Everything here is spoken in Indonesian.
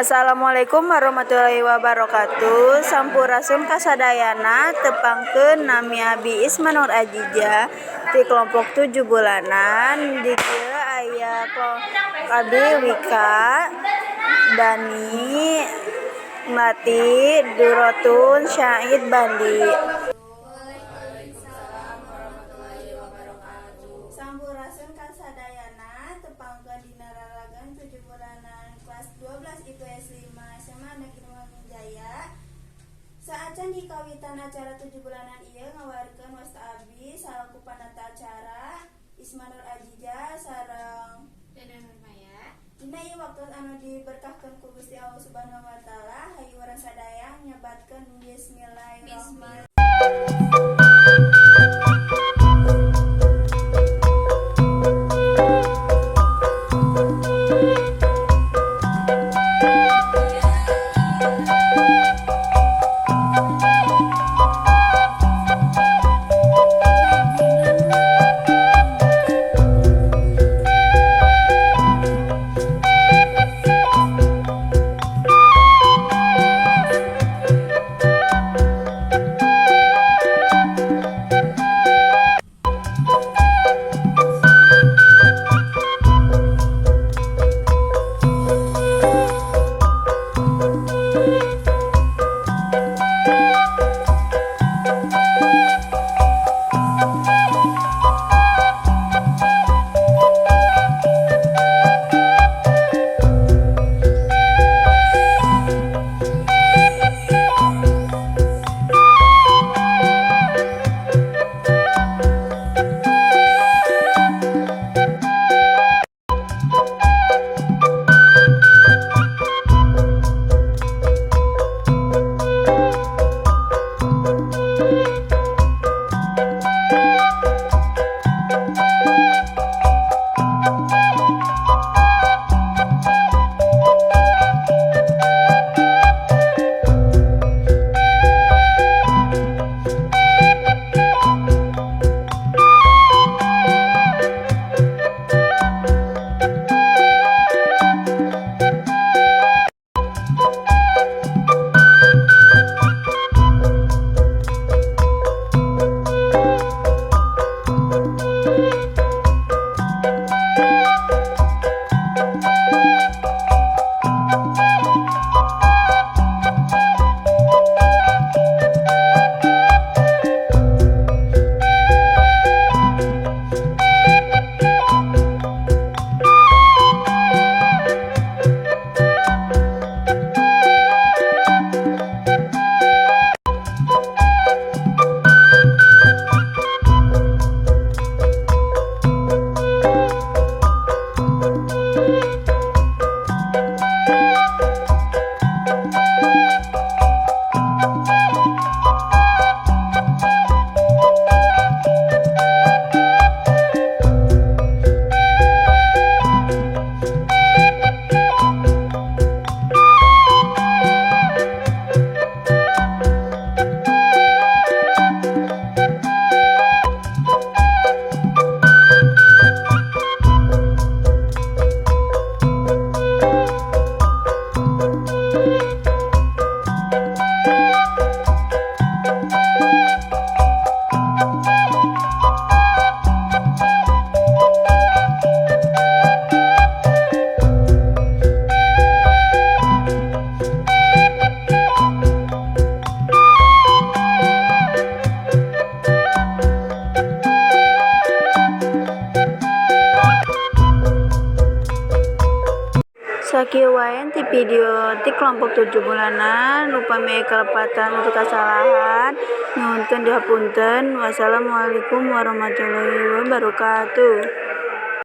Assalamualaikum warahmatullahi wabarakatuh. Sampurasun kasadayana tepangkeun nami Abi Isma Nur Ajija di kelompok 7 bulanan. Di dieu aya Abi Wika, Dani, Melati, Durotun, Syahid, Bandi. Sampurasun kasadayana tepangkeun dina raragan 7 bulanan kelas 12 IPS 5 SMA Negeri Mangun Jaya. Saacan di kawitan acara 7 bulanan ieu ngawarkeun wasta abdi salaku panata acara Isma Nur Ajija sareng Dana Nurmaya. dina ieu waktu anu diberkahkeun ku Gusti Allah Subhanahu wa taala, hayu urang sadaya nyebatkeun bismillahirrahmanirrahim. Sakieu wae ti video ti kelompok 7 bulanan, upami kelepatan untuk kesalahan nyuhunkeun dihapunten. Wassalamualaikum warahmatullahi wabarakatuh.